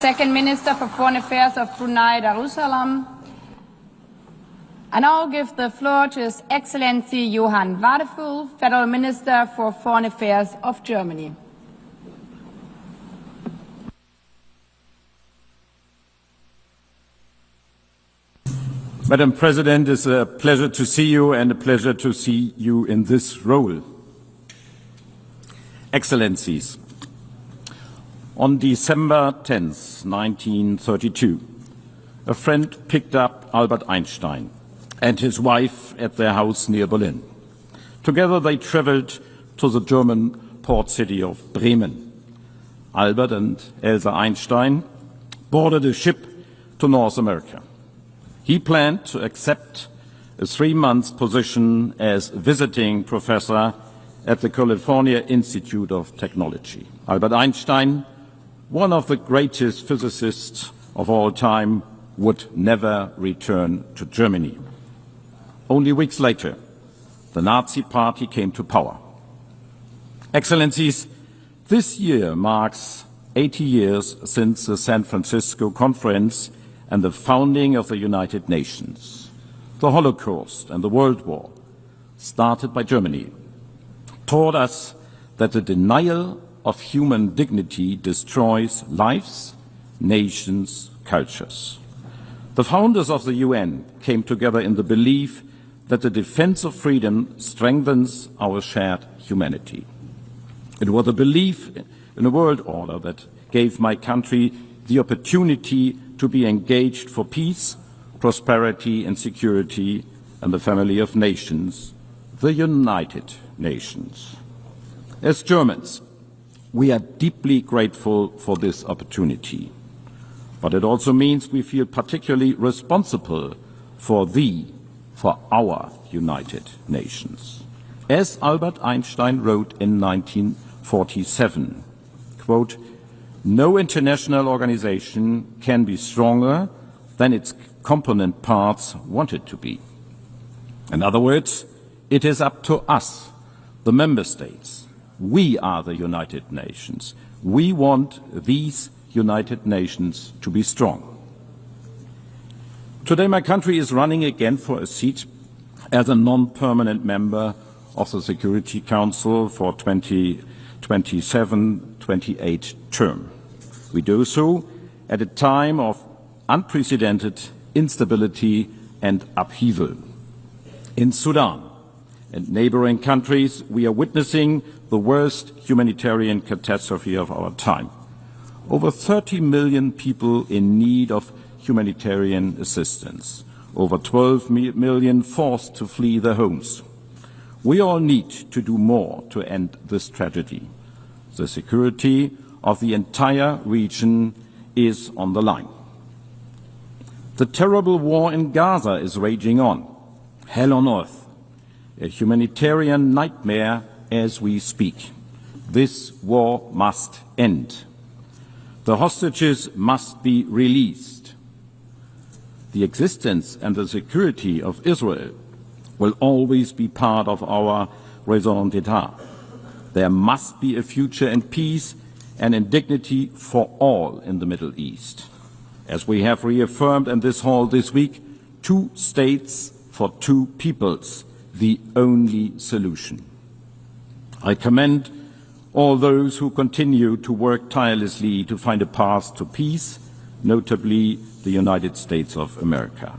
Second Minister for Foreign Affairs of Brunei Darussalam. I now give the floor to His Excellency Johann Wadephul, Federal Minister for Foreign Affairs of Germany. Madam President, it's a pleasure to see you and a pleasure to see you in this role. Excellencies, on December 10, 1932, a friend picked up Albert Einstein and his wife at their house near Berlin. Together they traveled to the German port city of Bremen. Albert and Elsa Einstein boarded a ship to North America. He planned to accept a 3-month position as visiting professor at the California Institute of Technology. Albert Einstein, one of the greatest physicists of all time, would never return to Germany. Only weeks later, the Nazi Party came to power. Excellencies, this year marks 80 years since the San Francisco Conference and the founding of the United Nations. The Holocaust and the World War, started by Germany, taught us that the denial of human dignity destroys lives, nations, cultures. The founders of the UN came together in the belief that the defense of freedom strengthens our shared humanity. It was a belief in a world order that gave my country the opportunity to be engaged for peace, prosperity and security and the family of nations, the United Nations. As Germans, we are deeply grateful for this opportunity. But it also means we feel particularly responsible for our United Nations. As Albert Einstein wrote in 1947, quote, "No international organization can be stronger than its component parts want it to be." In other words, it is up to us, the member states. We are the United Nations. We want these United Nations to be strong. Today my country is running again for a seat as a non-permanent member of the Security Council for 2027-28 term. We do so at a time of unprecedented instability and upheaval. In Sudan and neighboring countries, we are witnessing the worst humanitarian catastrophe of our time. Over 30 million people in need of humanitarian assistance. Over 12 million forced to flee their homes. We all need to do more to end this tragedy. The security of the entire region is on the line. The terrible war in Gaza is raging on. Hell on earth. A humanitarian nightmare as we speak. This war must end. The hostages must be released. The existence and the security of Israel will always be part of our raison d'etre. There must be a future in peace and in dignity for all in the Middle East. As we have reaffirmed in this hall this week, 2 states for 2 peoples, the only solution. I commend all those who continue to work tirelessly to find a path to peace, notably the United States of America.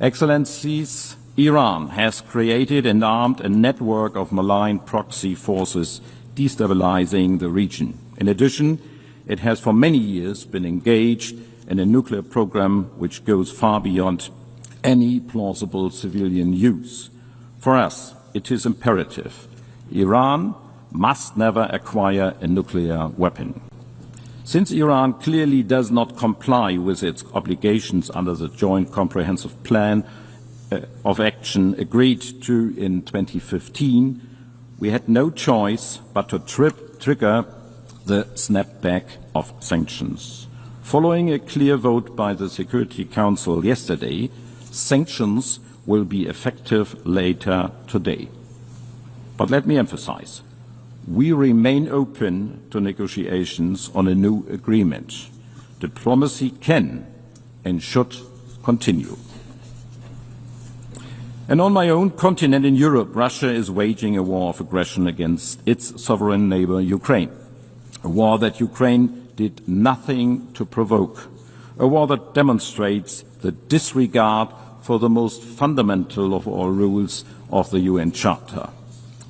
Excellencies, Iran has created and armed a network of malign proxy forces destabilizing the region. In addition, it has for many years been engaged in a nuclear program which goes far beyond any plausible civilian use. For us, it is imperative. Iran must never acquire a nuclear weapon. Since Iran clearly does not comply with its obligations under the Joint Comprehensive Plan of Action agreed to in 2015, we had no choice but to trigger the snapback of sanctions. Following a clear vote by the Security Council yesterday, sanctions will be effective later today. But let me emphasize, We remain open to negotiations on a new agreement. Diplomacy can and should continue. And on my own continent in Europe, Russia is waging a war of aggression against its sovereign neighbor, Ukraine. A war that Ukraine did nothing to provoke. A war that demonstrates the disregard for the most fundamental of all rules of the UN Charter,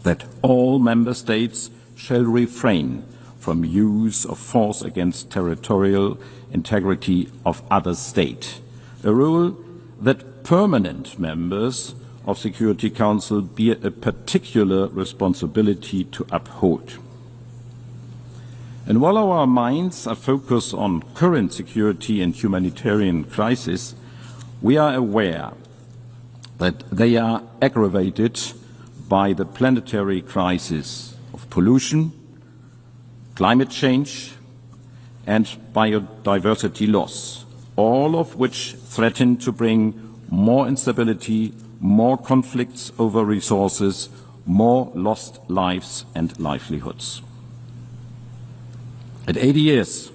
that all member states shall refrain from use of force against territorial integrity of other states. A rule that permanent members of Security Council bear a particular responsibility to uphold. And while our minds are focused on current security and humanitarian crises, we are aware that they are aggravated by the planetary crisis of pollution, climate change, and biodiversity loss, all of which threaten to bring more instability, more conflicts over resources, more lost lives and livelihoods. At 80 years,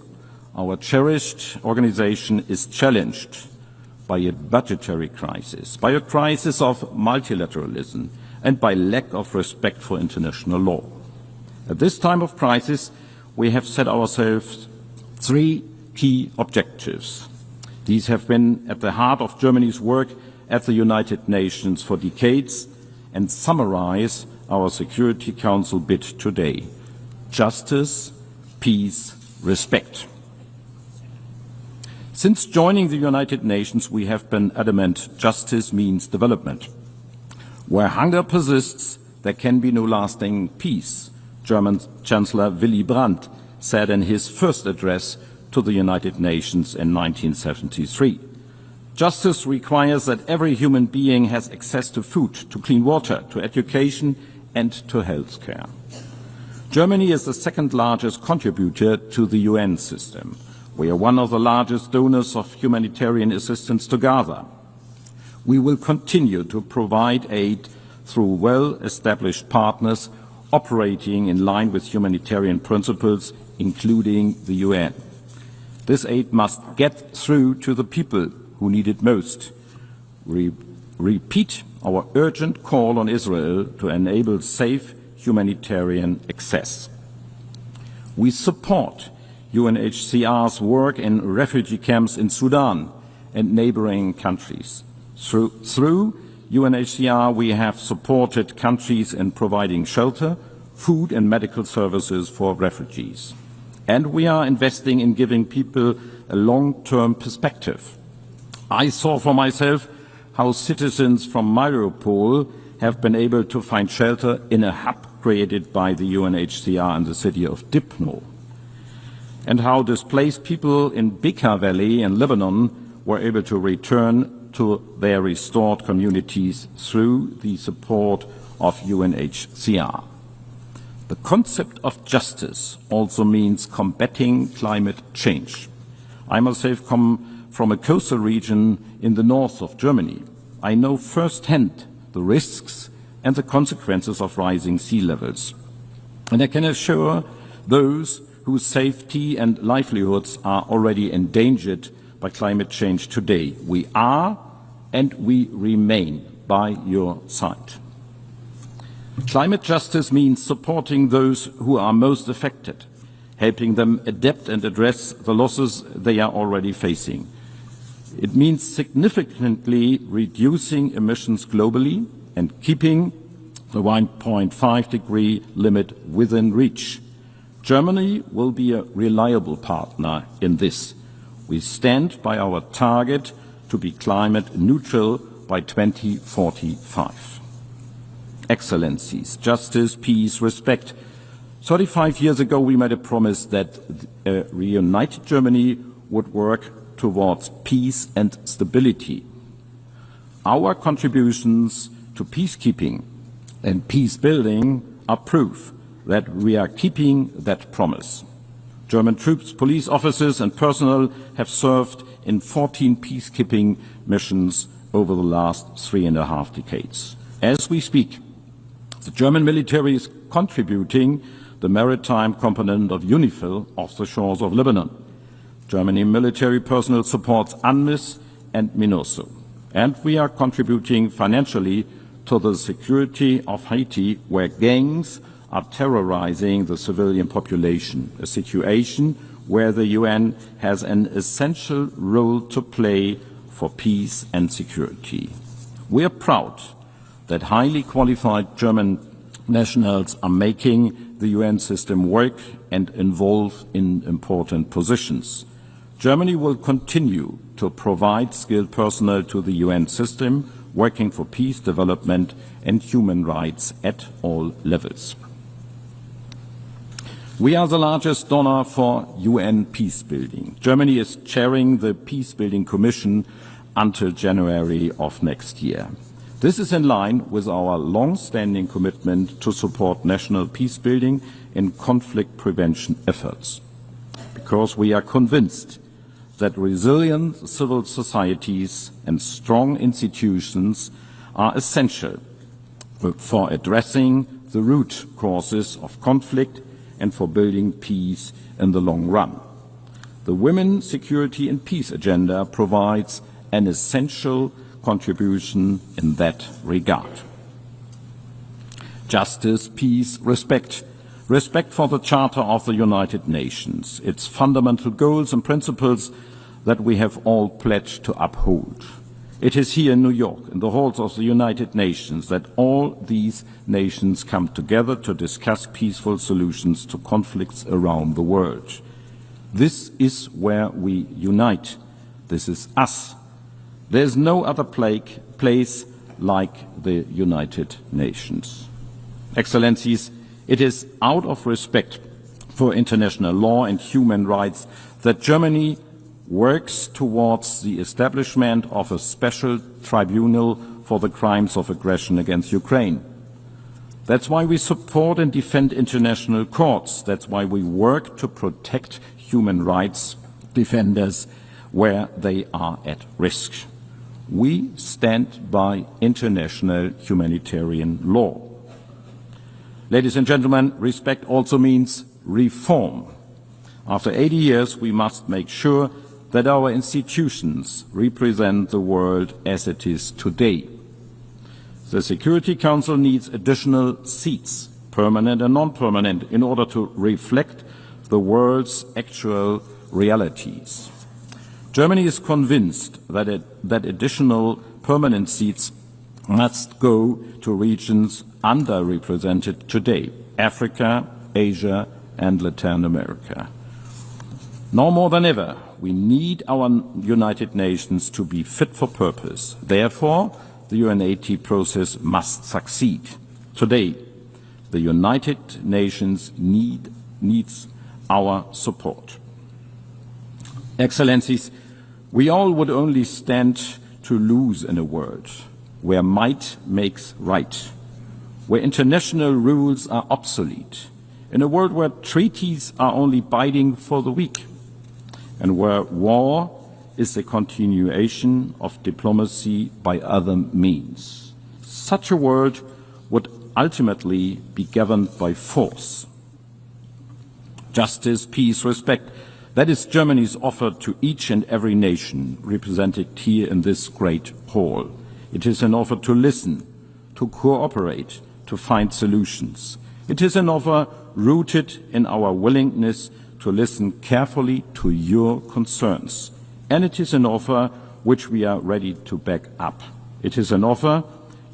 our cherished organization is challenged by a budgetary crisis, by a crisis of multilateralism, and by lack of respect for international law. At this time of crisis, we have set ourselves 3 key objectives. These have been at the heart of Germany's work at the United Nations for decades and summarize our Security Council bid today: justice, peace, respect. Since joining the United Nations, we have been adamant justice means development. Where hunger persists, there can be no lasting peace, German Chancellor Willy Brandt said in his first address to the United Nations in 1973. Justice requires that every human being has access to food, to clean water, to education and to health care. Germany is the second largest contributor to the UN system. We are one of the largest donors of humanitarian assistance to Gaza. We will continue to provide aid through well-established partners operating in line with humanitarian principles, including the UN. This aid must get through to the people who need it most. We repeat our urgent call on Israel to enable safe humanitarian access. We support UNHCR's work in refugee camps in Sudan and neighboring countries. Through UNHCR, we have supported countries in providing shelter, food and medical services for refugees. And we are investing in giving people a long-term perspective. I saw for myself how citizens from Mariupol have been able to find shelter in a hub created by the UNHCR in the city of Dipno, and how displaced people in Bekaa Valley in Lebanon were able to return to their restored communities through the support of UNHCR. The concept of justice also means combating climate change. I myself come from a coastal region in the north of Germany. I know firsthand the risks and the consequences of rising sea levels. And I can assure those whose safety and livelihoods are already endangered by climate change today, we are and we remain by your side. Climate justice means supporting those who are most affected, helping them adapt and address the losses they are already facing. It means significantly reducing emissions globally and keeping the 1.5-degree limit within reach. Germany will be a reliable partner in this. We stand by our target to be climate neutral by 2045. Excellencies, justice, peace, respect. 35 years ago, we made a promise that a reunited Germany would work towards peace and stability. Our contributions to peacekeeping and peace building are proof that we are keeping that promise. German troops, police officers and personnel have served in 14 peacekeeping missions over the last 3.5 decades. As we speak, the German military is contributing the maritime component of UNIFIL off the shores of Lebanon. Germany military personnel supports UNMISS and MINURSO. And we are contributing financially to the security of Haiti, where gangs are terrorizing the civilian population, a situation where the UN has an essential role to play for peace and security. We are proud that highly qualified German nationals are making the UN system work and involved in important positions. Germany will continue to provide skilled personnel to the UN system, working for peace, development and human rights at all levels. We are the largest donor for UN peacebuilding. Germany is chairing the Peacebuilding Commission until January of next year. This is in line with our long-standing commitment to support national peacebuilding and conflict prevention efforts, because we are convinced that resilient civil societies and strong institutions are essential for addressing the root causes of conflict and for building peace in the long run. The Women, Security and Peace agenda provides an essential contribution in that regard. Justice, peace, respect. Respect for the Charter of the United Nations, its fundamental goals and principles that we have all pledged to uphold. It is here in New York, in the halls of the United Nations, that all these nations come together to discuss peaceful solutions to conflicts around the world. This is where we unite. This is us. There is no other place like the United Nations. Excellencies, it is out of respect for international law and human rights that Germany works towards the establishment of a special tribunal for the crimes of aggression against Ukraine. That's why we support and defend international courts. That's why we work to protect human rights defenders where they are at risk. We stand by international humanitarian law. Ladies and gentlemen, respect also means reform. After 80 years, we must make sure that our institutions represent the world as it is today. The Security Council needs additional seats, permanent and non-permanent, in order to reflect the world's actual realities. Germany is convinced that additional permanent seats must go to regions underrepresented today, Africa, Asia and Latin America. Now more than ever, we need our United Nations to be fit for purpose. Therefore, the UNAT process must succeed. Today, the United Nations needs our support. Excellencies, we all would only stand to lose in a world where might makes right, where international rules are obsolete, in a world where treaties are only binding for the weak, and where war is a continuation of diplomacy by other means. Such a world would ultimately be governed by force. Justice, peace, respect, that is Germany's offer to each and every nation represented here in this great hall. It is an offer to listen, to cooperate, to find solutions. It is an offer rooted in our willingness to listen carefully to your concerns. And it is an offer which we are ready to back up. It is an offer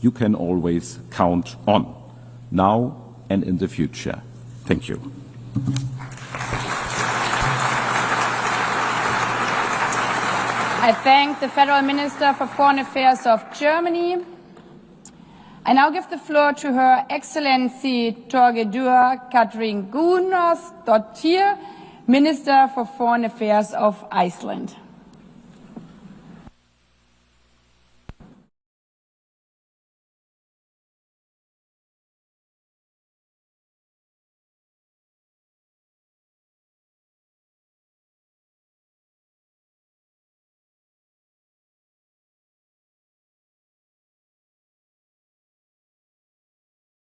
you can always count on, now and in the future. Thank you. I thank the Federal Minister for Foreign Affairs of Germany. I now give the floor to Her Excellency Torgedur Katrin Guðnadóttir, Minister for Foreign Affairs of Iceland.